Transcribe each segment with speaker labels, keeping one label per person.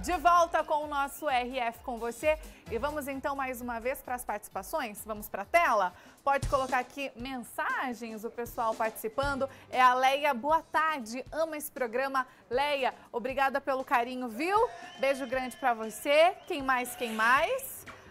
Speaker 1: De volta com o nosso RF com você e vamos então mais uma vez para as participações, vamos para a tela? Pode colocar aqui mensagens, o pessoal participando, é a Leia, boa tarde, ama esse programa. Leia, obrigada pelo carinho, viu? Beijo grande para você, quem mais?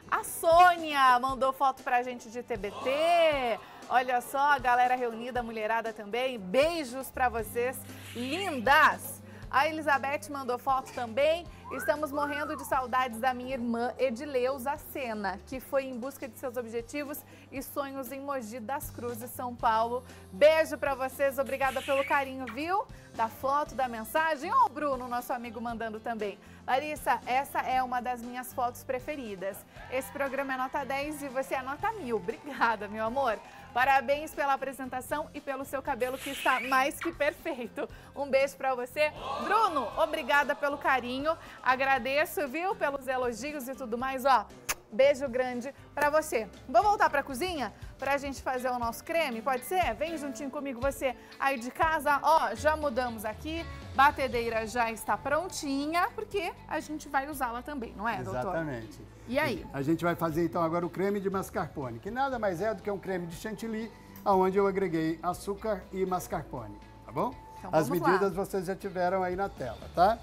Speaker 1: A Sônia mandou foto pra gente de TBT, olha só, a galera reunida, a mulherada também, beijos para vocês, lindas! A Elizabeth mandou foto também. Estamos morrendo de saudades da minha irmã Edileuza Sena, que foi em busca de seus objetivos e sonhos em Mogi das Cruzes, São Paulo. Beijo pra vocês, obrigada pelo carinho, viu? Da foto, da mensagem. Ó, o Bruno, nosso amigo, mandando também. Larissa, essa é uma das minhas fotos preferidas. Esse programa é nota 10 e você é nota 1000. Obrigada, meu amor. Parabéns pela apresentação e pelo seu cabelo que está mais que perfeito. Um beijo pra você. Bruno, obrigada pelo carinho. Agradeço, viu, pelos elogios e tudo mais, ó. Beijo grande pra você. Vou voltar pra cozinha pra gente fazer o nosso creme, pode ser? Vem juntinho comigo você aí de casa. Ó, já mudamos aqui. Batedeira já está prontinha, porque a gente vai usá-la também, não é, doutor?
Speaker 2: Exatamente.
Speaker 1: E aí?
Speaker 2: A gente vai fazer então agora o creme de mascarpone, que nada mais é do que um creme de chantilly, onde eu agreguei açúcar e mascarpone, tá bom?
Speaker 1: Então,
Speaker 2: as medidas
Speaker 1: lá.
Speaker 2: Vocês já tiveram aí na tela, tá?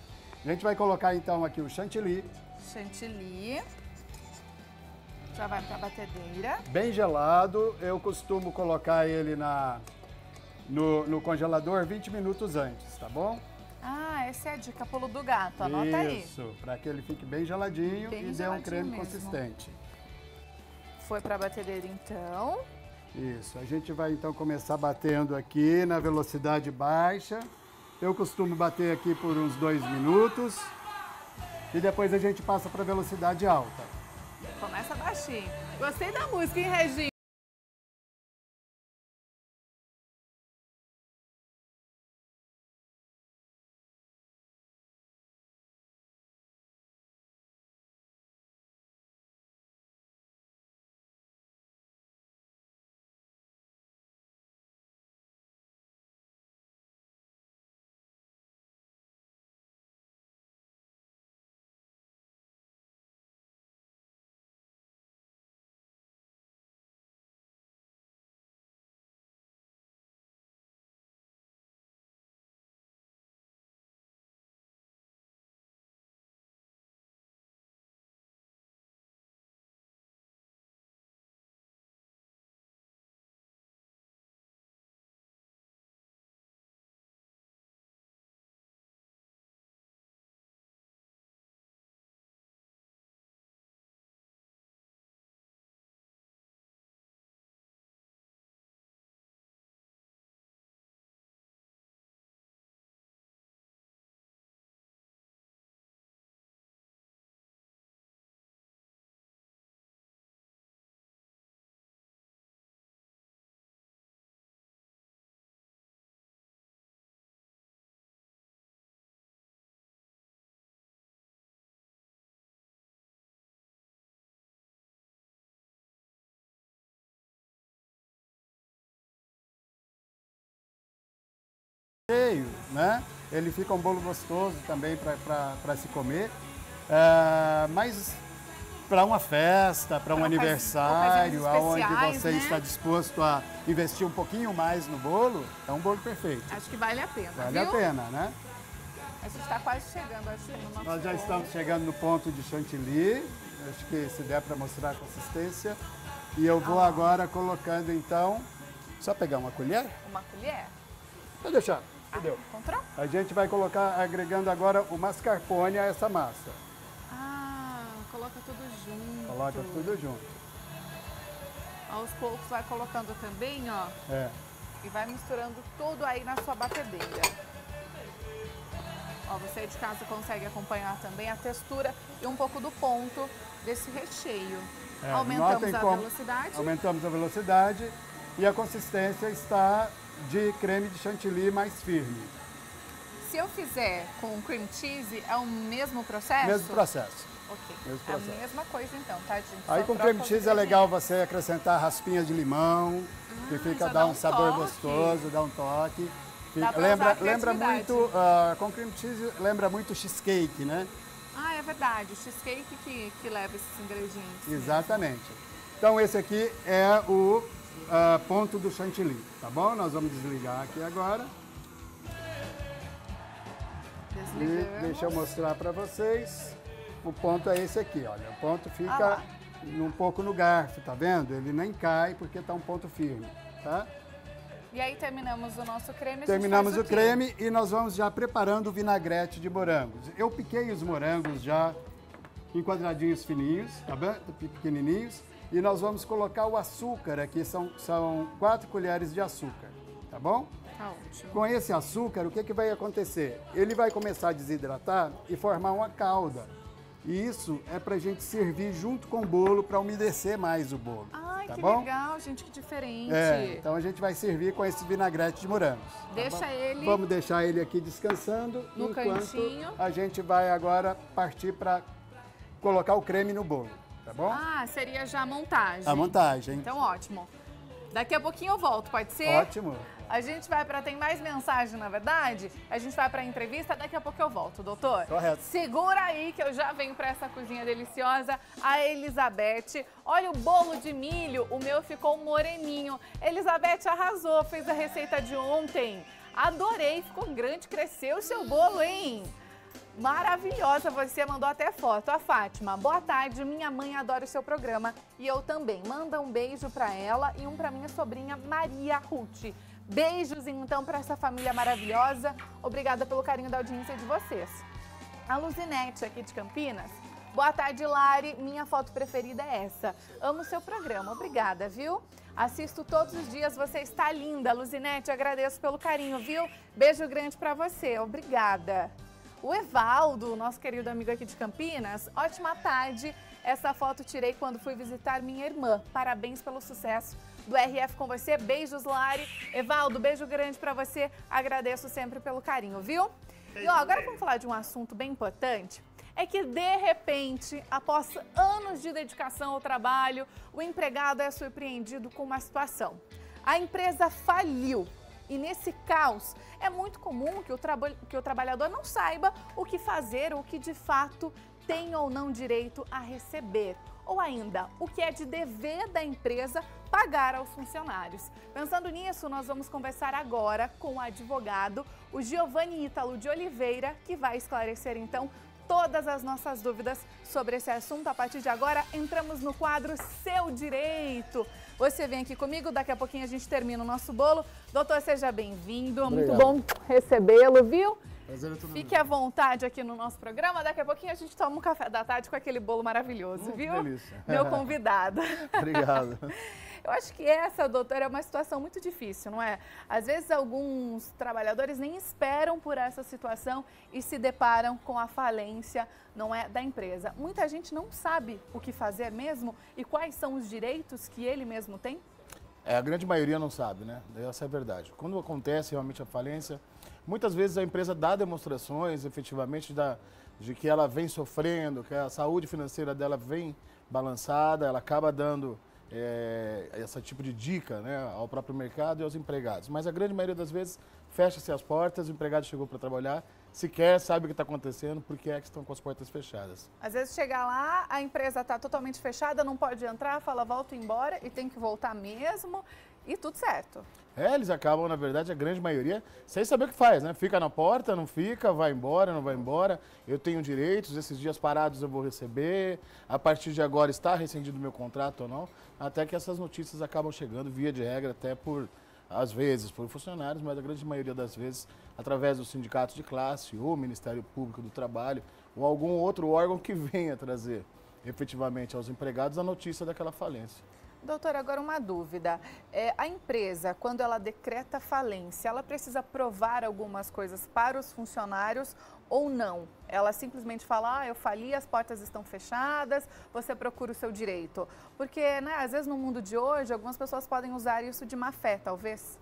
Speaker 2: A gente vai colocar então aqui o chantilly.
Speaker 1: Chantilly. Já vai para a batedeira.
Speaker 2: Bem gelado, eu costumo colocar ele no congelador 20 minutos antes, tá bom?
Speaker 1: Ah, essa é a dica, pulo do gato, anota aí.
Speaker 2: Isso, para que ele fique bem geladinho e dê um creme consistente.
Speaker 1: Foi para a batedeira então.
Speaker 2: Isso, a gente vai então começar batendo aqui na velocidade baixa. Eu costumo bater aqui por uns 2 minutos e depois a gente passa para velocidade alta.
Speaker 1: Começa baixinho. Gostei da música, hein, Reginho?
Speaker 2: Né? Ele fica um bolo gostoso também para se comer, mas para uma festa, para um aniversário, onde você está disposto a investir um pouquinho mais no bolo, é um bolo perfeito.
Speaker 1: Acho que vale a pena,
Speaker 2: Vale a pena, né?
Speaker 1: A gente está quase chegando, acho, no nosso
Speaker 2: Nós já estamos chegando no ponto de chantilly, acho que se der para mostrar a consistência. E eu vou agora colocando então, só pegar uma colher?
Speaker 1: Uma colher?
Speaker 2: Vou deixar. Entendeu?
Speaker 1: Encontrou?
Speaker 2: A gente vai colocar, agregando agora o mascarpone a essa massa.
Speaker 1: Ah, coloca tudo junto.
Speaker 2: Coloca tudo junto.
Speaker 1: Aos poucos vai colocando também, ó.
Speaker 2: É.
Speaker 1: E vai misturando tudo aí na sua batedeira. Ó, você de casa consegue acompanhar também a textura e um pouco do ponto desse recheio. Aumentamos a velocidade.
Speaker 2: Aumentamos a velocidade e a consistência está de creme de chantilly mais firme.
Speaker 1: Se eu fizer com cream cheese, é o mesmo processo?
Speaker 2: Mesmo processo.
Speaker 1: Ok.
Speaker 2: Mesmo processo.
Speaker 1: É a mesma coisa então, tá, gente?
Speaker 2: Aí com cream cheese é legal você acrescentar raspinhas de limão, que fica, dá um sabor gostoso, dá um toque. Lembra muito, com cream cheese lembra muito cheesecake, né?
Speaker 1: Ah, é verdade. O cheesecake que leva esses ingredientes.
Speaker 2: Exatamente. Então esse aqui é o ponto do chantilly, tá bom? Nós vamos desligar aqui agora. E deixa eu mostrar para vocês. O ponto é esse aqui, olha. O ponto fica um pouco no garfo, tá vendo? Ele nem cai porque tá um ponto firme, tá?
Speaker 1: E aí terminamos o nosso creme.
Speaker 2: Terminamos o creme e nós vamos já preparando o vinagrete de morangos. Eu piquei os morangos já em quadradinhos fininhos, tá bem? Pequenininhos. E nós vamos colocar o açúcar aqui, são 4 colheres de açúcar, tá bom?
Speaker 1: Tá ótimo.
Speaker 2: Com esse açúcar, o que vai acontecer? Ele vai começar a desidratar e formar uma calda. E isso é pra gente servir junto com o bolo para umedecer mais o bolo.
Speaker 1: Ai,
Speaker 2: tá
Speaker 1: que
Speaker 2: bom?
Speaker 1: legal, gente, que diferente.
Speaker 2: Então a gente vai servir com esse vinagrete de morangos.
Speaker 1: Deixa ele...
Speaker 2: Vamos deixar ele aqui descansando
Speaker 1: no cantinho.
Speaker 2: A gente vai agora partir para colocar o creme no bolo, tá bom?
Speaker 1: Ah, seria já a montagem.
Speaker 2: A montagem.
Speaker 1: Então, ótimo. Daqui a pouquinho eu volto, pode ser?
Speaker 2: Ótimo.
Speaker 1: A gente vai para... Tem mais mensagem, na verdade? A gente vai para a entrevista, daqui a pouco eu volto, doutor.
Speaker 2: Correto.
Speaker 1: Segura aí que eu já venho para essa cozinha deliciosa. A Elizabeth, olha o bolo de milho, o meu ficou moreninho. Elizabeth arrasou, fez a receita de ontem. Adorei, ficou grande, cresceu o seu bolo, hein? Maravilhosa, você mandou até foto. A Fátima, boa tarde, minha mãe adora o seu programa e eu também. Manda um beijo para ela e um para minha sobrinha Maria Ruth. Beijos, então, para essa família maravilhosa. Obrigada pelo carinho da audiência de vocês. A Luzinete, aqui de Campinas. Boa tarde, Lari. Minha foto preferida é essa. Amo o seu programa. Obrigada, viu? Assisto todos os dias. Você está linda, Luzinete. Agradeço pelo carinho, viu? Beijo grande para você. Obrigada. O Evaldo, nosso querido amigo aqui de Campinas. Ótima tarde. Essa foto tirei quando fui visitar minha irmã. Parabéns pelo sucesso do RF com você. Beijos, Lari. Evaldo, beijo grande pra você. Agradeço sempre pelo carinho, viu? E ó, agora vamos falar de um assunto bem importante. É que, de repente, após anos de dedicação ao trabalho, o empregado é surpreendido com uma situação. A empresa faliu. E nesse caos, é muito comum que o trabalhador não saiba o que fazer, o que de fato tem ou não direito a receber. Ou ainda, o que é de dever da empresa pagar aos funcionários. Pensando nisso, nós vamos conversar agora com o advogado, o Giovanni Ítalo de Oliveira, que vai esclarecer então todas as nossas dúvidas sobre esse assunto. A partir de agora, entramos no quadro Seu Direito. Você vem aqui comigo, daqui a pouquinho a gente termina o nosso bolo. Doutor, seja bem-vindo, muito bom recebê-lo, viu?
Speaker 2: Prazer é tudo
Speaker 1: Fique à vontade aqui no nosso programa. Daqui a pouquinho a gente toma um café da tarde com aquele bolo maravilhoso, viu?
Speaker 2: Que delícia.
Speaker 1: Meu convidado.
Speaker 2: Obrigado.
Speaker 1: Eu acho que essa, doutora, é uma situação muito difícil, não é? Às vezes alguns trabalhadores nem esperam por essa situação e se deparam com a falência, não é, da empresa. Muita gente não sabe o que fazer mesmo e quais são os direitos que ele mesmo tem?
Speaker 3: A grande maioria não sabe, né? Essa é a verdade. Quando acontece realmente a falência, muitas vezes a empresa dá demonstrações, efetivamente, de que ela vem sofrendo, que a saúde financeira dela vem balançada, ela acaba dando esse tipo de dica, né, ao próprio mercado e aos empregados. Mas a grande maioria das vezes fecha-se as portas, o empregado chegou para trabalhar, sequer sabe o que está acontecendo, porque é que estão com as portas fechadas.
Speaker 1: Às vezes chega lá, a empresa está totalmente fechada, não pode entrar, fala volta embora e tem que voltar mesmo e tudo certo.
Speaker 3: Eles acabam, na verdade, a grande maioria, sem saber o que faz, né? Fica na porta, não fica, vai embora, não vai embora. Eu tenho direitos, esses dias parados eu vou receber, a partir de agora está rescindido o meu contrato ou não, até que essas notícias acabam chegando, via de regra, até às vezes, por funcionários, mas a grande maioria das vezes, através dos sindicatos de classe, ou Ministério Público do Trabalho, ou algum outro órgão que venha trazer, efetivamente, aos empregados a notícia daquela falência.
Speaker 1: Doutora, agora uma dúvida. A empresa, quando ela decreta falência, ela precisa provar algumas coisas para os funcionários ou não? Ela simplesmente fala, eu fali, as portas estão fechadas, você procura o seu direito. Porque, né, às vezes no mundo de hoje, algumas pessoas podem usar isso de má fé, talvez.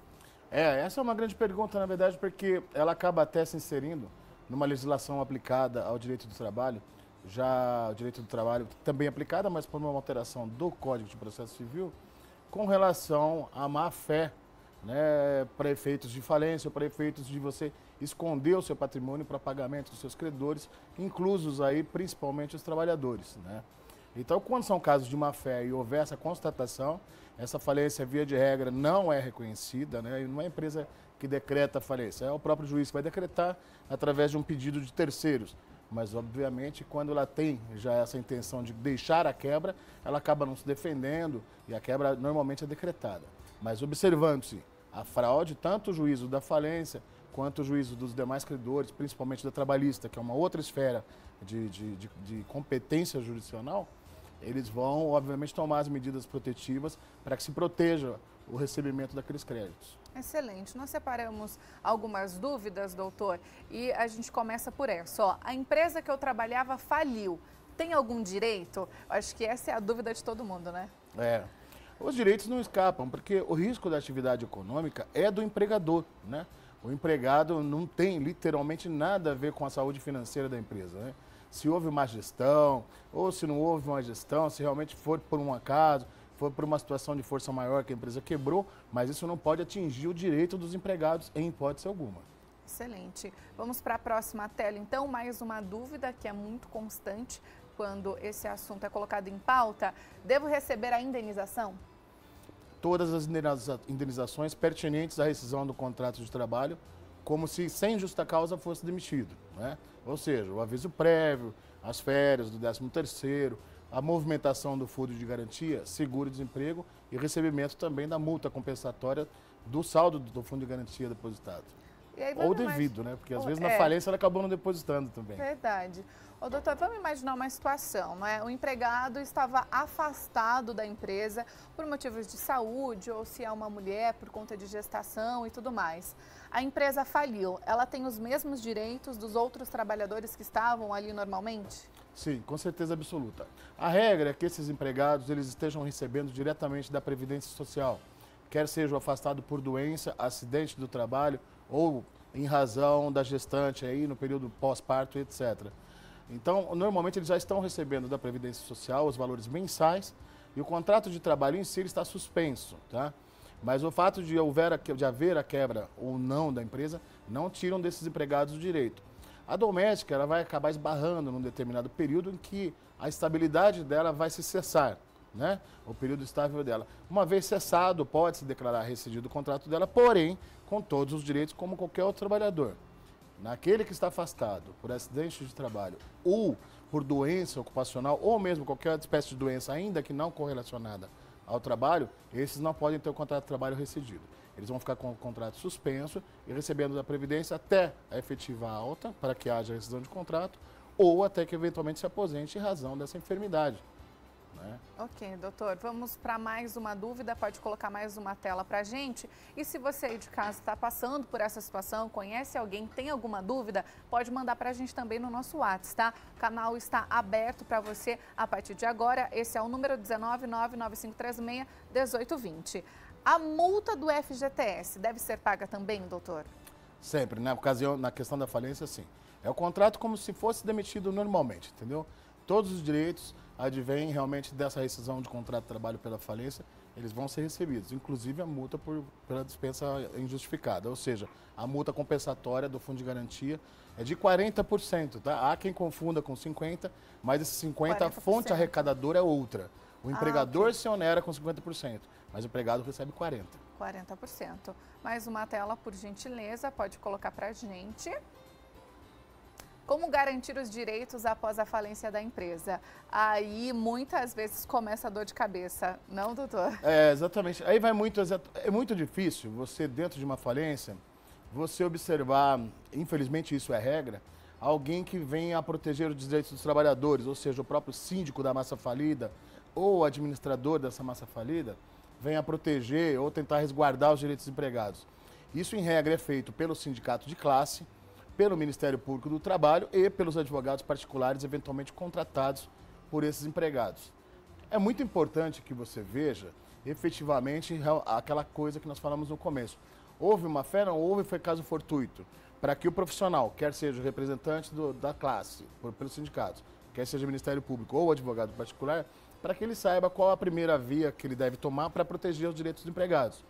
Speaker 3: Essa é uma grande pergunta, na verdade, porque ela acaba até se inserindo numa legislação aplicada ao direito do trabalho, já o direito do trabalho também aplicada, mas por uma alteração do Código de Processo Civil, com relação à má-fé né, para efeitos de falência, para efeitos de você esconder o seu patrimônio para pagamento dos seus credores, inclusos aí principalmente os trabalhadores, né? Então, quando são casos de má-fé e houver essa constatação, essa falência, via de regra, não é reconhecida, né? E não é a empresa que decreta a falência, é o próprio juiz que vai decretar através de um pedido de terceiros. Mas, obviamente, quando ela tem já essa intenção de deixar a quebra, ela acaba não se defendendo e a quebra normalmente é decretada. Mas observando-se a fraude, tanto o juízo da falência quanto o juízo dos demais credores, principalmente da trabalhista, que é uma outra esfera de competência jurisdicional, eles vão, obviamente, tomar as medidas protetivas para que se proteja o recebimento daqueles créditos.
Speaker 1: Excelente. Nós separamos algumas dúvidas, doutor, e a gente começa por essa. Ó, a empresa que eu trabalhava faliu. Tem algum direito? Acho que essa é a dúvida de todo mundo, né?
Speaker 3: Os direitos não escapam, porque o risco da atividade econômica é do empregador, né? O empregado não tem literalmente nada a ver com a saúde financeira da empresa, né? Se houve má gestão, ou se não houve uma gestão, se realmente for por um acaso, for por uma situação de força maior que a empresa quebrou, mas isso não pode atingir o direito dos empregados em hipótese alguma.
Speaker 1: Excelente. Vamos para a próxima tela, então. Mais uma dúvida que é muito constante quando esse assunto é colocado em pauta. Devo receber a indenização?
Speaker 3: Todas as indenizações pertinentes à rescisão do contrato de trabalho, como se sem justa causa fosse demitido, né? Ou seja, o aviso prévio, as férias do 13º, a movimentação do fundo de garantia, seguro-desemprego e recebimento também da multa compensatória do saldo do fundo de garantia depositado. Ou devido, né? Porque às vezes na falência ela acabou não depositando também.
Speaker 1: Verdade. Ô, doutor, vamos imaginar uma situação, não é? O empregado estava afastado da empresa por motivos de saúde, ou se é uma mulher por conta de gestação e tudo mais. A empresa faliu. Ela tem os mesmos direitos dos outros trabalhadores que estavam ali normalmente?
Speaker 3: Sim, com certeza absoluta. A regra é que esses empregados eles estejam recebendo diretamente da Previdência Social, quer sejam afastados por doença, acidente do trabalho ou em razão da gestante aí no período pós-parto, etc. Então, normalmente eles já estão recebendo da Previdência Social os valores mensais e o contrato de trabalho em si está suspenso, tá? Mas o fato de haver a quebra ou não da empresa não tiram desses empregados o direito. A doméstica ela vai acabar esbarrando num determinado período em que a estabilidade dela vai se cessar, né? O período estável dela. Uma vez cessado, pode-se declarar rescindido o contrato dela, porém, com todos os direitos como qualquer outro trabalhador. Naquele que está afastado por acidente de trabalho ou por doença ocupacional ou mesmo qualquer espécie de doença, ainda que não correlacionada ao trabalho, esses não podem ter o contrato de trabalho rescindido. Eles vão ficar com o contrato suspenso e recebendo da Previdência até a efetiva alta, para que haja rescisão de contrato, ou até que eventualmente se aposente em razão dessa enfermidade, né?
Speaker 1: Ok, doutor. Vamos para mais uma dúvida. Pode colocar mais uma tela para a gente. E se você aí de casa está passando por essa situação, conhece alguém, tem alguma dúvida, pode mandar para a gente também no nosso WhatsApp, tá? O canal está aberto para você a partir de agora. Esse é o número 19995361820. A multa do FGTS deve ser paga também, doutor?
Speaker 3: Sempre, na ocasião, na questão da falência, sim. É o contrato como se fosse demitido normalmente, entendeu? Todos os direitos advêm realmente dessa rescisão de contrato de trabalho pela falência, eles vão ser recebidos, inclusive a multa pela dispensa injustificada, ou seja, a multa compensatória do fundo de garantia é de 40%, tá? Há quem confunda com 50%, mas esse 50% a fonte arrecadadora é outra. O empregador se onera com 50%, mas o empregado recebe 40%.
Speaker 1: 40%. Mais uma tela, por gentileza, pode colocar para a gente. Como garantir os direitos após a falência da empresa? Aí, muitas vezes, começa a dor de cabeça, não, doutor?
Speaker 3: Exatamente. Aí vai muito... É muito difícil você, dentro de uma falência, você observar, infelizmente isso é regra, alguém que venha a proteger os direitos dos trabalhadores, ou seja, o próprio síndico da massa falida ou o administrador dessa massa falida, venha a proteger ou tentar resguardar os direitos dos empregados. Isso, em regra, é feito pelo sindicato de classe, pelo Ministério Público do Trabalho e pelos advogados particulares eventualmente contratados por esses empregados. É muito importante que você veja efetivamente aquela coisa que nós falamos no começo. Houve uma fé, não houve, foi caso fortuito, para que o profissional, quer seja o representante da classe, pelos sindicatos, quer seja o Ministério Público ou o advogado particular, para que ele saiba qual a primeira via que ele deve tomar para proteger os direitos dos empregados.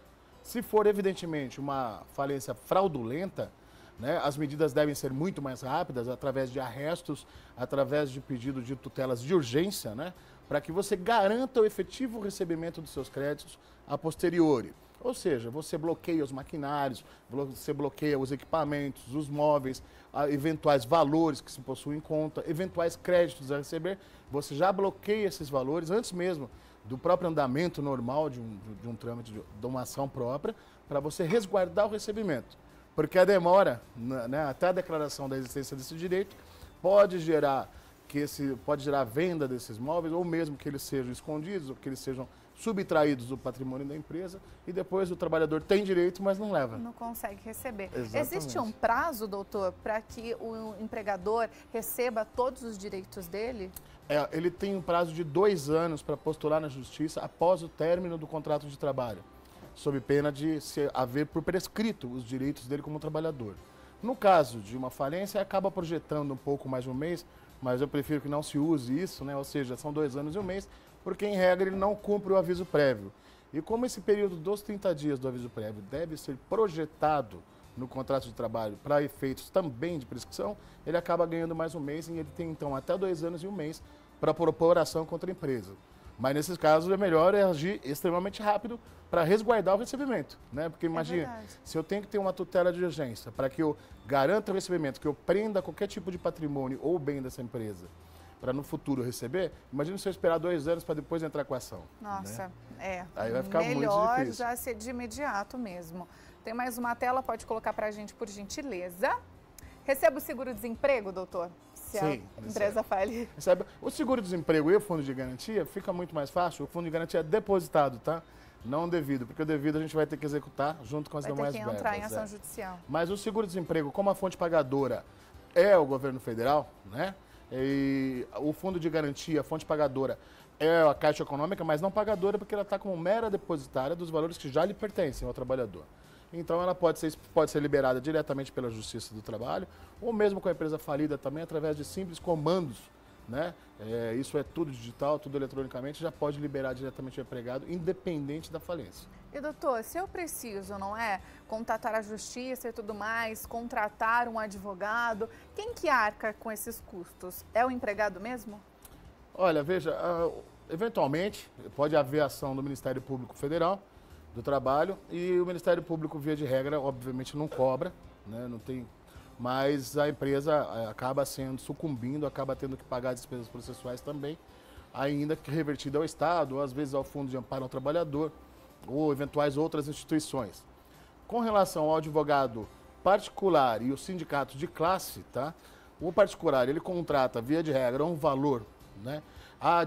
Speaker 3: Se for, evidentemente, uma falência fraudulenta, né, as medidas devem ser muito mais rápidas, através de arrestos, através de pedido de tutelas de urgência, né, para que você garanta o efetivo recebimento dos seus créditos a posteriori. Ou seja, você bloqueia os maquinários, você bloqueia os equipamentos, os móveis, eventuais valores que se possuem em conta, eventuais créditos a receber, você já bloqueia esses valores antes mesmo do próprio andamento normal de um trâmite, de uma ação própria, para você resguardar o recebimento. Porque a demora, né, até a declaração da existência desse direito, pode gerar a venda desses móveis, ou mesmo que eles sejam escondidos, ou que eles sejam subtraídos do patrimônio da empresa, e depois o trabalhador tem direito, mas não leva.
Speaker 1: Não consegue receber.
Speaker 3: Exatamente.
Speaker 1: Existe um prazo, doutor, para que o empregador receba todos os direitos dele?
Speaker 3: Ele tem um prazo de 2 anos para postular na justiça após o término do contrato de trabalho, sob pena de haver por prescrito os direitos dele como trabalhador. No caso de uma falência, acaba projetando um pouco mais de um mês, mas eu prefiro que não se use isso, né? Ou seja, são 2 anos e um mês, porque em regra ele não cumpre o aviso prévio. E como esse período dos 30 dias do aviso prévio deve ser projetado no contrato de trabalho para efeitos também de prescrição, ele acaba ganhando mais um mês e ele tem então até 2 anos e um mês para propor ação contra a empresa. Mas nesses casos é melhor agir extremamente rápido para resguardar o recebimento, né? Porque imagina, se eu tenho que ter uma tutela de urgência para que eu garanta o recebimento, que eu prenda qualquer tipo de patrimônio ou bem dessa empresa, para no futuro receber, imagina se eu esperar 2 anos para depois entrar com a ação.
Speaker 1: Nossa,
Speaker 3: né? Aí vai ficar muito
Speaker 1: melhor
Speaker 3: difícil.
Speaker 1: já ser de imediato mesmo. Tem mais uma tela, pode colocar para a gente, por gentileza. Recebe o seguro-desemprego, doutor? Se
Speaker 3: Sim,
Speaker 1: a empresa falir.
Speaker 3: Recebe. O seguro-desemprego e o fundo de garantia fica muito mais fácil. O fundo de garantia é depositado, tá? Não devido, porque o devido a gente vai ter que executar junto com as demais verbas.
Speaker 1: Vai ter que entrar em ação judicial.
Speaker 3: Mas o seguro-desemprego, como a fonte pagadora é o governo federal, né? E o fundo de garantia, a fonte pagadora é a Caixa Econômica, mas não pagadora porque ela está como mera depositária dos valores que já lhe pertencem ao trabalhador. Então ela pode ser liberada diretamente pela Justiça do Trabalho, ou mesmo com a empresa falida também, através de simples comandos, né? Isso é tudo digital, tudo eletronicamente, já pode liberar diretamente o empregado, independente da falência.
Speaker 1: E doutor, se eu preciso, não é, contatar a justiça e tudo mais, contratar um advogado, quem que arca com esses custos? É o empregado mesmo?
Speaker 3: Olha, veja, eventualmente pode haver ação do Ministério Público Federal do Trabalho e o Ministério Público, via de regra, obviamente não cobra, né, não tem, mas a empresa acaba sucumbindo, acaba tendo que pagar despesas processuais também, ainda que revertida ao Estado, ou às vezes ao Fundo de Amparo ao Trabalhador, ou eventuais outras instituições. Com relação ao advogado particular e o sindicato de classe, tá? O particular, ele contrata, via de regra, um valor, né?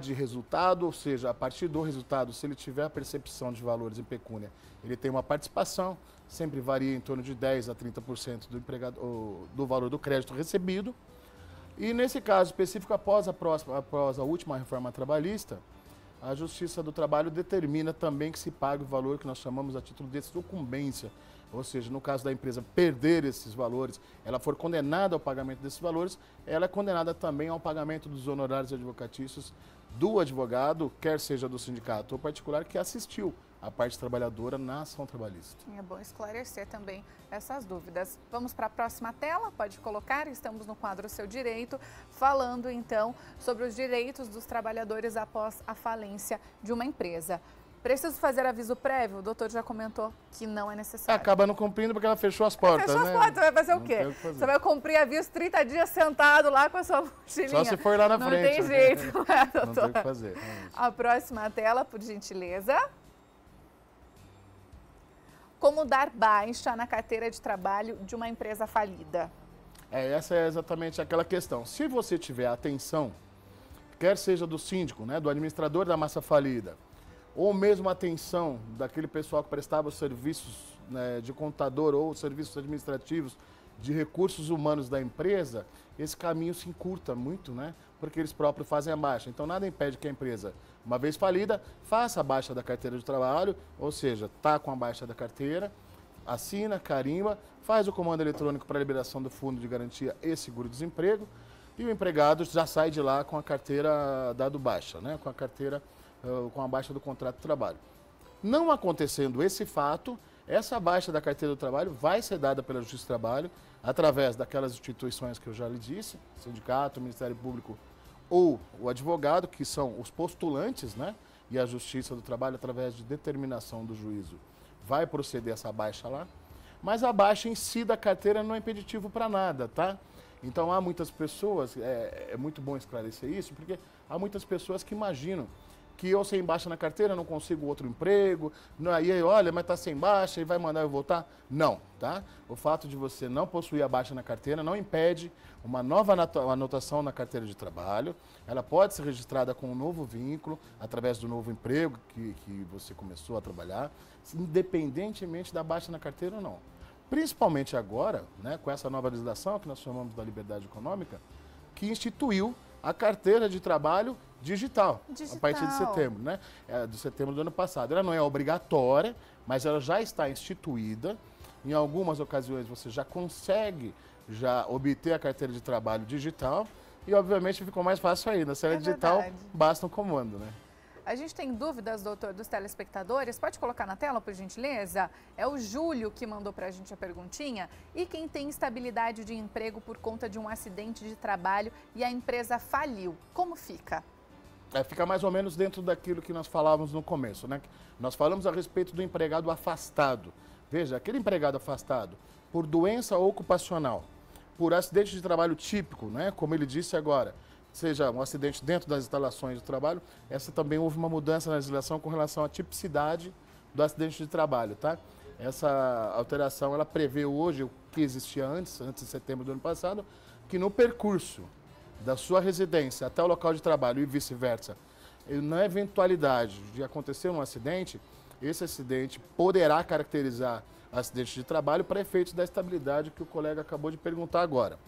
Speaker 3: De resultado, ou seja, a partir do resultado, se ele tiver a percepção de valores em pecúnia, ele tem uma participação, sempre varia em torno de 10% a 30% do valor do crédito recebido. E nesse caso específico, após a última reforma trabalhista, a Justiça do Trabalho determina também que se pague o valor que nós chamamos a título de sucumbência. Ou seja, no caso da empresa perder esses valores, ela for condenada ao pagamento desses valores, ela é condenada também ao pagamento dos honorários advocatícios do advogado, quer seja do sindicato ou particular, que assistiu a parte trabalhadora na ação trabalhista.
Speaker 1: É bom esclarecer também essas dúvidas. Vamos para a próxima tela, pode colocar, estamos no quadro Seu Direito, falando então sobre os direitos dos trabalhadores após a falência de uma empresa. Preciso fazer aviso prévio? O doutor já comentou que não é necessário.
Speaker 3: Acaba não cumprindo porque ela fechou as portas,
Speaker 1: fechou as portas, vai fazer o quê? Você vai cumprir aviso 30 dias sentado lá com a sua mochilinha.
Speaker 3: Só se for lá na frente.
Speaker 1: Não tem jeito, não é, doutor?
Speaker 3: Não tem o que fazer.
Speaker 1: A próxima tela, por gentileza. Como dar baixa na carteira de trabalho de uma empresa falida?
Speaker 3: Essa é exatamente aquela questão. Se você tiver atenção, quer seja do síndico, né, do administrador da massa falida, ou mesmo atenção daquele pessoal que prestava os serviços, né, de contador ou serviços administrativos de recursos humanos da empresa, esse caminho se encurta muito, né, porque eles próprios fazem a baixa. Então nada impede que a empresa, uma vez falida, faça a baixa da carteira de trabalho, ou seja, está com a baixa da carteira, assina, carimba, faz o comando eletrônico para liberação do fundo de garantia e seguro-desemprego, e o empregado já sai de lá com a carteira dado baixa, né, com a carteira com a baixa do contrato de trabalho. Não acontecendo esse fato, Essa baixa da carteira do trabalho vai ser dada pela Justiça do Trabalho através daquelas instituições que eu já lhe disse, sindicato, Ministério Público ou o advogado, que são os postulantes, né? E a Justiça do Trabalho, através de determinação do juízo, vai proceder essa baixa lá. Mas a baixa em si da carteira não é impeditivo para nada, tá? Então há muitas pessoas, é muito bom esclarecer isso, porque há muitas pessoas que imaginam que eu sem baixa na carteira não consigo outro emprego, não, aí olha, mas está sem baixa e vai mandar eu voltar. Não, tá? O fato de você não possuir a baixa na carteira não impede uma nova anotação na carteira de trabalho. Ela pode ser registrada com um novo vínculo, através do novo emprego que você começou a trabalhar, independentemente da baixa na carteira ou não. Principalmente agora, né, com essa nova legislação que nós chamamos da liberdade econômica, que instituiu a carteira de trabalho digital. A partir de setembro, né? De setembro do ano passado. Ela não é obrigatória, mas ela já está instituída. Em algumas ocasiões você já consegue obter a carteira de trabalho digital e, obviamente, ficou mais fácil ainda. Se ela é digital, verdade, basta um comando, né?
Speaker 1: A gente tem dúvidas, doutor, dos telespectadores. Pode colocar na tela, por gentileza? É o Júlio que mandou para a gente a perguntinha. E quem tem estabilidade de emprego por conta de um acidente de trabalho e a empresa faliu, como fica?
Speaker 3: Fica mais ou menos dentro daquilo que nós falávamos no começo, né? Nós falamos a respeito do empregado afastado. Veja, aquele empregado afastado por doença ocupacional, por acidente de trabalho típico, né? Como ele disse agora, seja um acidente dentro das instalações de trabalho, essa também houve uma mudança na legislação com relação à tipicidade do acidente de trabalho, tá? Essa alteração, ela prevê hoje o que existia antes de setembro do ano passado, que no percurso da sua residência até o local de trabalho e vice-versa, na eventualidade de acontecer um acidente, esse acidente poderá caracterizar acidente de trabalho para efeitos da estabilidade que o colega acabou de perguntar agora.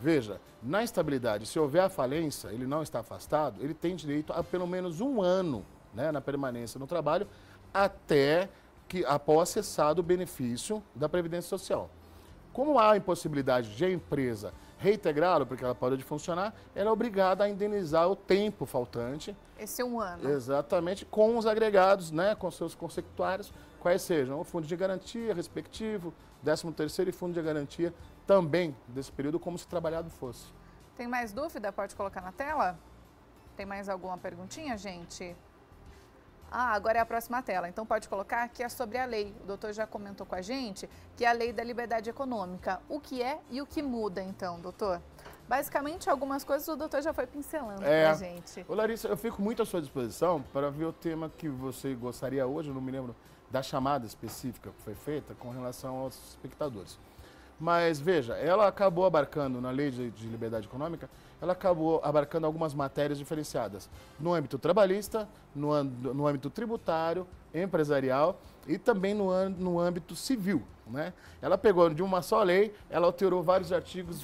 Speaker 3: Veja, na estabilidade, se houver a falência, ele não está afastado, ele tem direito a pelo menos um ano, né, na permanência no trabalho, até que após cessado o benefício da Previdência Social. Como há a impossibilidade de a empresa reintegrá-lo, porque ela parou de funcionar, ela é obrigada a indenizar o tempo faltante.
Speaker 1: Esse é um ano.
Speaker 3: Exatamente, com os agregados, né, com seus consecutuários, quais sejam o fundo de garantia respectivo, 13º e fundo de garantia também desse período, como se trabalhado fosse.
Speaker 1: Tem mais dúvida? Pode colocar na tela? Tem mais alguma perguntinha, gente? Agora é a próxima tela, então pode colocar, que é sobre a lei. O doutor já comentou com a gente que é a lei da liberdade econômica. O que é e o que muda, então, doutor? Basicamente, algumas coisas o doutor já foi pincelando pra gente.
Speaker 3: Ô Larissa, eu fico muito à sua disposição para ver o tema que você gostaria hoje, eu não me lembro da chamada específica que foi feita com relação aos espectadores. Mas veja, ela acabou abarcando, na lei de liberdade econômica, ela acabou abarcando algumas matérias diferenciadas no âmbito trabalhista, no âmbito tributário, empresarial e também no âmbito civil, né? Ela pegou de uma só lei, ela alterou vários artigos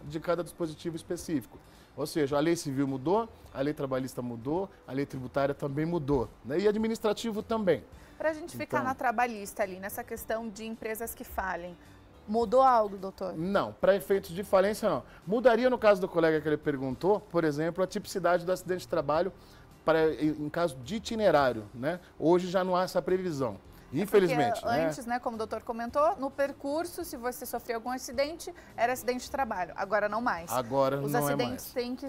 Speaker 3: de cada dispositivo específico. Ou seja, a lei civil mudou, a lei trabalhista mudou, a lei tributária também mudou, né? E administrativo também.
Speaker 1: Para a gente ficar na trabalhista ali, nessa questão de empresas que falem, mudou algo, doutor?
Speaker 3: Não, para efeitos de falência não. Mudaria no caso do colega que ele perguntou, por exemplo, a tipicidade do acidente de trabalho em caso de itinerário, né? Hoje já não há essa previsão, infelizmente.
Speaker 1: Porque antes, né, como o doutor comentou, no percurso, se você sofreu algum acidente, era acidente de trabalho. Agora não mais.
Speaker 3: Agora
Speaker 1: Os
Speaker 3: não é mais.
Speaker 1: Os acidentes têm que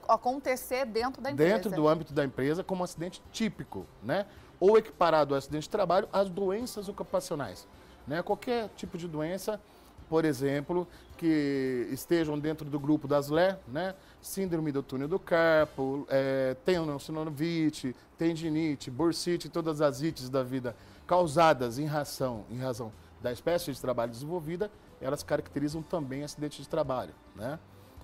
Speaker 1: acontecer dentro da empresa.
Speaker 3: Dentro do âmbito da empresa, como um acidente típico, né? Ou equiparado ao acidente de trabalho, às doenças ocupacionais. Né? Qualquer tipo de doença, por exemplo, que estejam dentro do grupo das LE, né? Síndrome do túnel do carpo, tendinossinovite, tendinite, bursite, todas as ites da vida causadas em razão da espécie de trabalho desenvolvida, elas caracterizam também acidente de trabalho, né?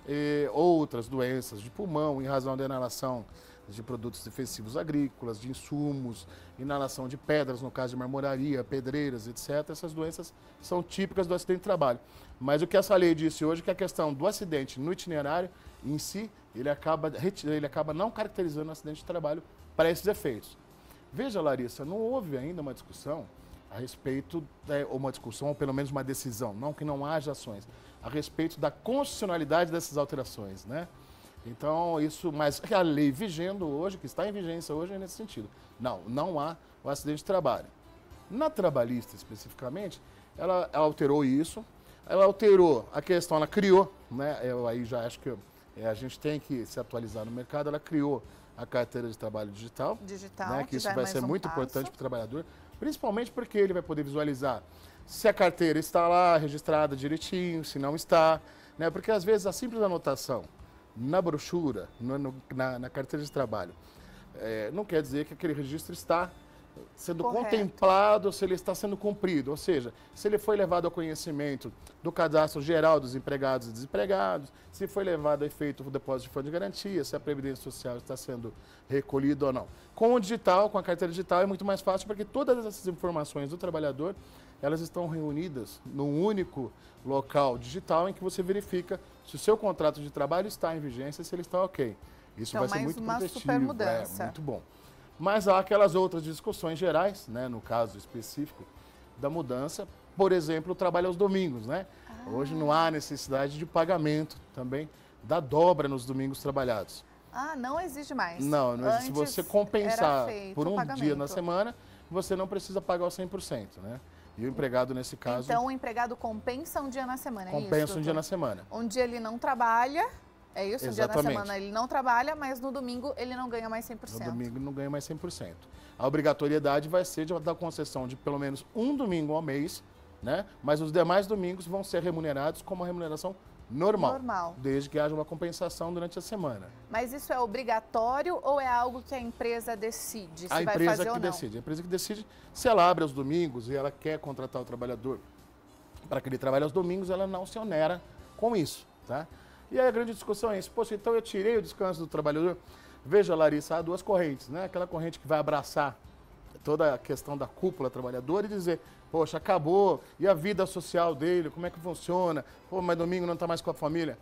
Speaker 3: E outras doenças de pulmão, em razão da inalação de produtos defensivos agrícolas, de insumos, inalação de pedras, no caso de marmoraria, pedreiras, etc. Essas doenças são típicas do acidente de trabalho. Mas o que essa lei disse hoje é que a questão do acidente no itinerário, em si, ele acaba não caracterizando o acidente de trabalho para esses efeitos. Veja, Larissa, não houve ainda uma discussão a respeito, ou pelo menos uma decisão, não que não haja ações, a respeito da constitucionalidade dessas alterações, né? Então, mas a lei vigendo hoje, que está em vigência hoje, é nesse sentido. Não há o acidente de trabalho. Na trabalhista, especificamente, ela alterou isso, ela alterou a questão, ela criou, né? Eu aí já acho que a gente tem que se atualizar no mercado, ela criou a carteira de trabalho digital, né? Que isso vai ser muito importante para o trabalhador, principalmente porque ele vai poder visualizar se a carteira está lá registrada direitinho, se não está, né? Porque às vezes a simples anotação na brochura, na carteira de trabalho, não quer dizer que aquele registro está sendo contemplado, se ele está sendo cumprido, ou seja, se ele foi levado ao conhecimento do cadastro geral dos empregados e desempregados, se foi levado a efeito o depósito de fundo de garantia, se a Previdência Social está sendo recolhida ou não. Com o digital, com a carteira digital, é muito mais fácil, porque todas essas informações do trabalhador, elas estão reunidas num único local digital em que você verifica se o seu contrato de trabalho está em vigência e se ele está ok. Isso então, vai ser muito produtivo,
Speaker 1: super mudança.
Speaker 3: Muito bom. Mas há aquelas outras discussões gerais, né, no caso específico da mudança, por exemplo, o trabalho aos domingos, né? Hoje não há necessidade de pagamento também da dobra nos domingos trabalhados.
Speaker 1: Não existe mais.
Speaker 3: Não, se você compensar por um dia na semana, você não precisa pagar os 100%, né? E o empregado, nesse caso...
Speaker 1: Então, o empregado compensa um dia na semana, é isso?
Speaker 3: Compensa um dia na semana.
Speaker 1: Um dia ele não trabalha... É isso?
Speaker 3: Exatamente.
Speaker 1: Um dia na semana ele não trabalha, mas no domingo ele não ganha mais 100%.
Speaker 3: No domingo não ganha mais 100%. A obrigatoriedade vai ser da concessão de pelo menos um domingo ao mês, né? Mas os demais domingos vão ser remunerados com uma remuneração normal. Desde que haja uma compensação durante a semana.
Speaker 1: Mas isso é obrigatório ou é algo que a empresa decide se vai fazer ou não?
Speaker 3: A empresa que decide. A empresa que decide, se ela abre aos domingos e ela quer contratar o trabalhador para que ele trabalhe aos domingos, ela não se onera com isso, tá? E aí a grande discussão é isso. Poxa, então eu tirei o descanso do trabalhador. Veja, Larissa, há duas correntes, né? Aquela corrente que vai abraçar toda a questão da cúpula trabalhadora e dizer, poxa, acabou, e a vida social dele, como é que funciona? Pô, mas domingo não está mais com a família.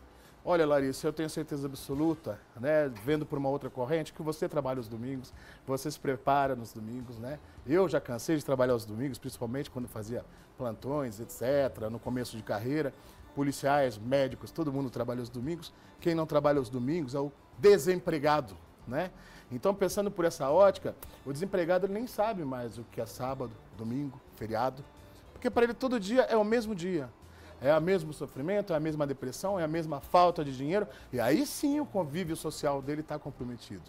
Speaker 3: Olha, Larissa, eu tenho certeza absoluta, né, vendo por uma outra corrente, que você trabalha os domingos, você se prepara nos domingos, né? Eu já cansei de trabalhar os domingos, principalmente quando fazia plantões, etc., no começo de carreira. Policiais, médicos, todo mundo trabalha os domingos. Quem não trabalha os domingos é o desempregado, né? Então, pensando por essa ótica, o desempregado ele nem sabe mais o que é sábado, domingo, feriado, porque para ele todo dia é o mesmo dia. É o mesmo sofrimento, é a mesma depressão, é a mesma falta de dinheiro, e aí sim o convívio social dele está comprometido.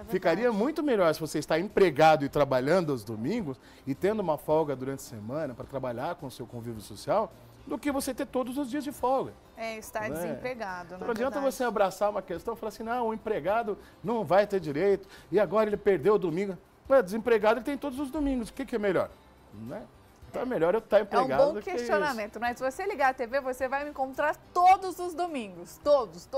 Speaker 3: Ficaria muito melhor se você está empregado e trabalhando aos domingos e tendo uma folga durante a semana para trabalhar com o seu convívio social, do que você ter todos os dias de folga.
Speaker 1: Estar desempregado,
Speaker 3: Não adianta você abraçar uma questão e falar assim, não, o empregado não vai ter direito, e agora ele perdeu o domingo. Ué, desempregado ele tem todos os domingos, o que é melhor? Né? Então é melhor eu estar empregado.
Speaker 1: É um bom questionamento, né? Se você ligar a TV, você vai me encontrar todos os domingos. Todos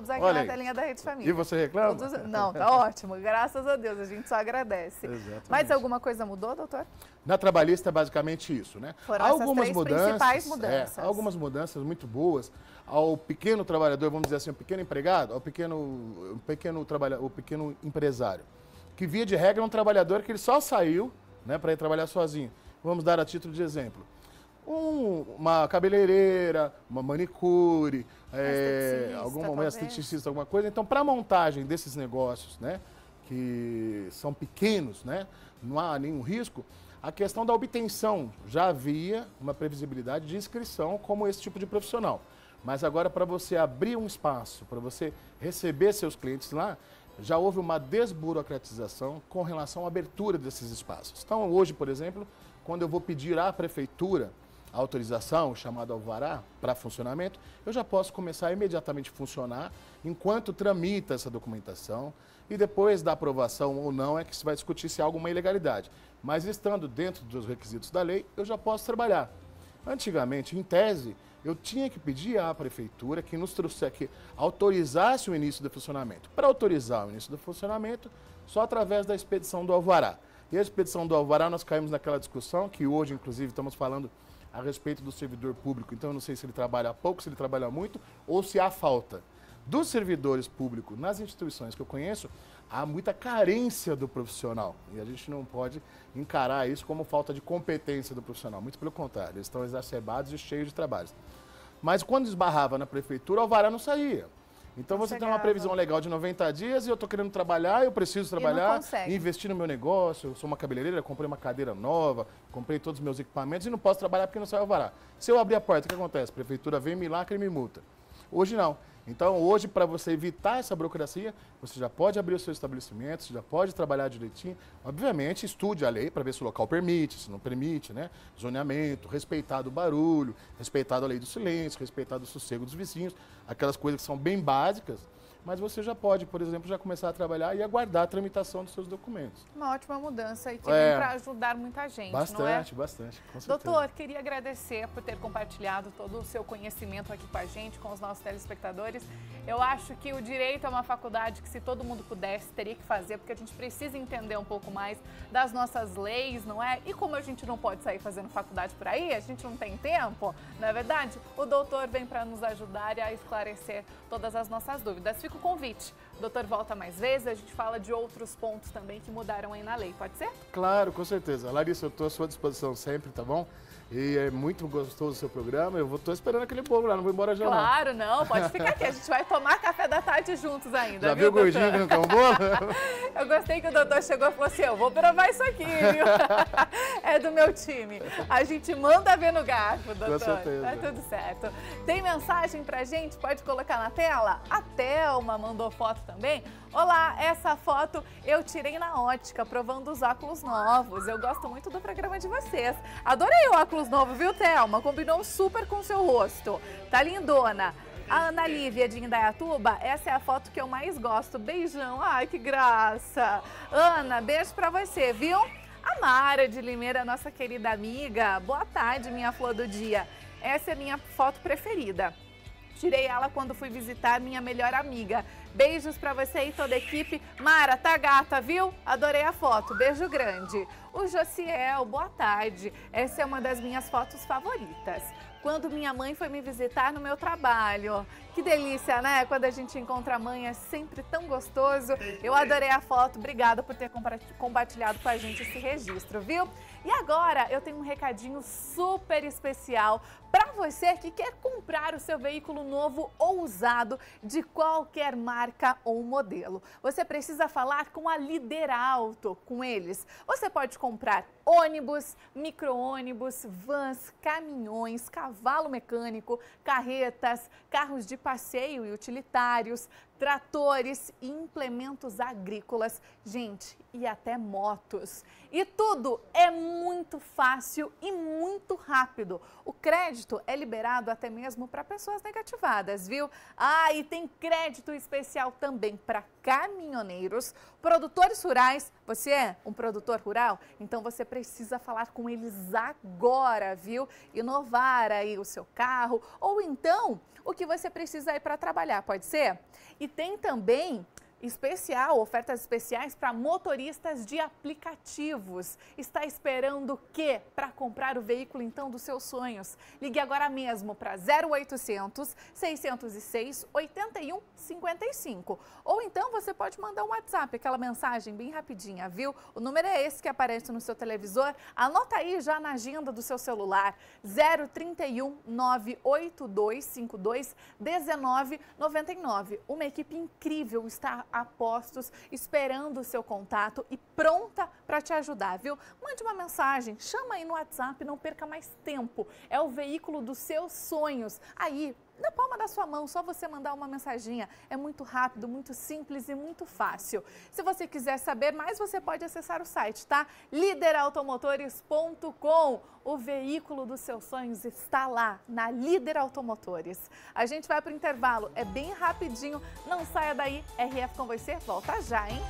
Speaker 1: aqui na telinha da Rede Família.
Speaker 3: E você reclama?
Speaker 1: Não, tá ótimo. Graças a Deus, a gente só agradece.
Speaker 3: Exatamente.
Speaker 1: Mas alguma coisa mudou, doutor?
Speaker 3: Na trabalhista é basicamente isso, né?
Speaker 1: Foram essas principais mudanças.
Speaker 3: Algumas mudanças muito boas ao pequeno trabalhador, vamos dizer assim, o pequeno empregado, ao o pequeno empresário, que via de regra é um trabalhador que ele só saiu, né, para ir trabalhar sozinho. Vamos dar a título de exemplo. Uma cabeleireira, uma manicure, alguma esteticista, alguma coisa. Então, para a montagem desses negócios, né, que são pequenos, né, não há nenhum risco, a questão da obtenção, já havia uma previsibilidade de inscrição como esse tipo de profissional. Mas agora, para você abrir um espaço, para você receber seus clientes lá, já houve uma desburocratização com relação à abertura desses espaços. Então, hoje, por exemplo, quando eu vou pedir à prefeitura a autorização, chamado alvará, para funcionamento, eu já posso começar imediatamente a funcionar enquanto tramita essa documentação e depois da aprovação ou não é que se vai discutir se há alguma ilegalidade. Mas estando dentro dos requisitos da lei, eu já posso trabalhar. Antigamente, em tese, eu tinha que pedir à prefeitura que nos trouxesse, que autorizasse o início do funcionamento. Para autorizar o início do funcionamento, só através da expedição do alvará. E a expedição do alvará, nós caímos naquela discussão, que hoje, inclusive, estamos falando a respeito do servidor público. Então, eu não sei se ele trabalha pouco, se ele trabalha muito, ou se há falta. Dos servidores públicos, nas instituições que eu conheço, há muita carência do profissional. E a gente não pode encarar isso como falta de competência do profissional. Muito pelo contrário, eles estão exacerbados e cheios de trabalhos. Mas quando esbarrava na prefeitura, o alvará não saía. Então você tem uma previsão legal de 90 dias e eu tô querendo trabalhar, eu preciso trabalhar, investir no meu negócio, eu sou uma cabeleireira, comprei uma cadeira nova, comprei todos os meus equipamentos e não posso trabalhar porque não saiu o alvará. Se eu abrir a porta, o que acontece? A prefeitura vem, me lacra e me multa. Hoje não. Então, hoje, para você evitar essa burocracia, você já pode abrir o seu estabelecimento, você já pode trabalhar direitinho. Obviamente, estude a lei para ver se o local permite, se não permite, né? Zoneamento, respeitado o barulho, respeitado a lei do silêncio, respeitado o sossego dos vizinhos, aquelas coisas que são bem básicas. Mas você já pode, por exemplo, já começar a trabalhar e aguardar a tramitação dos seus documentos.
Speaker 1: Uma ótima mudança e que vem para ajudar muita gente,
Speaker 3: bastante,
Speaker 1: não é?
Speaker 3: Bastante, com certeza.
Speaker 1: Doutor, queria agradecer por ter compartilhado todo o seu conhecimento aqui com a gente, com os nossos telespectadores. Eu acho que o direito é uma faculdade que, se todo mundo pudesse, teria que fazer, porque a gente precisa entender um pouco mais das nossas leis, não é? E como a gente não pode sair fazendo faculdade por aí, a gente não tem tempo, não é verdade? O doutor vem para nos ajudar e a esclarecer todas as nossas dúvidas. Fica o convite. O doutor volta mais vezes, a gente fala de outros pontos também que mudaram aí na lei, pode ser?
Speaker 3: Claro, com certeza. Larissa, eu estou à sua disposição sempre, tá bom? E é muito gostoso o seu programa, eu estou esperando aquele bolo lá, não vou embora já não.
Speaker 1: Claro, não, pode ficar aqui, a gente vai tomar café da tarde juntos ainda,
Speaker 3: já viu o gordinho que não quer um bolo?
Speaker 1: Eu gostei que o doutor chegou e falou assim, eu vou provar isso aqui, viu? É do meu time. A gente manda ver no garfo, doutor.
Speaker 3: Com certeza.
Speaker 1: Tá tudo certo. Tem mensagem pra gente? Pode colocar na tela? A Thelma mandou foto também. Olá, essa foto eu tirei na ótica, provando os óculos novos. Eu gosto muito do programa de vocês. Adorei o óculos novo, viu, Thelma? Combinou super com o seu rosto. Tá lindona. A Ana Lívia de Indaiatuba, essa é a foto que eu mais gosto. Beijão. Ai, que graça. Ana, beijo pra você, viu? A Mara de Limeira, nossa querida amiga. Boa tarde, minha flor do dia. Essa é a minha foto preferida. Tirei ela quando fui visitar minha melhor amiga. Beijos pra você e toda a equipe. Mara, tá gata, viu? Adorei a foto. Beijo grande. O Josiel, boa tarde. Essa é uma das minhas fotos favoritas. Quando minha mãe foi me visitar no meu trabalho. Que delícia, né? Quando a gente encontra a mãe é sempre tão gostoso. Eu adorei a foto. Obrigada por ter compartilhado com a gente esse registro, viu? E agora eu tenho um recadinho super especial para você que quer comprar o seu veículo novo ou usado de qualquer marca ou modelo. Você precisa falar com a Líder Auto, com eles. Você pode comprar ônibus, micro-ônibus, vans, caminhões, cavalo mecânico, carretas, carros de passeio e utilitários, tratores e implementos agrícolas, gente, e até motos. E tudo é muito fácil e muito rápido. O crédito é liberado até mesmo para pessoas negativadas, viu? Ah, e tem crédito especial também para caminhoneiros, produtores rurais. Você é um produtor rural? Então você precisa falar com eles agora, viu? Inovar aí o seu carro ou então o que você precisa aí para trabalhar, pode ser? E tem também ofertas especiais para motoristas de aplicativos. Está esperando o quê para comprar o veículo então dos seus sonhos? Ligue agora mesmo para 0800 606 8155. Ou então você pode mandar um WhatsApp, aquela mensagem bem rapidinha, viu? O número é esse que aparece no seu televisor. Anota aí já na agenda do seu celular. 031 98252 1999. Uma equipe incrível está a postos, esperando o seu contato e pronta para te ajudar, viu? Mande uma mensagem, chama aí no WhatsApp, não perca mais tempo. É o veículo dos seus sonhos. Aí, na palma da sua mão, só você mandar uma mensaginha. É muito rápido, muito simples e muito fácil. Se você quiser saber mais, você pode acessar o site, tá? Liderautomotores.com. O veículo dos seus sonhos está lá, na Líder Automotores. A gente vai para o intervalo, é bem rapidinho. Não saia daí, RF com você, volta já, hein?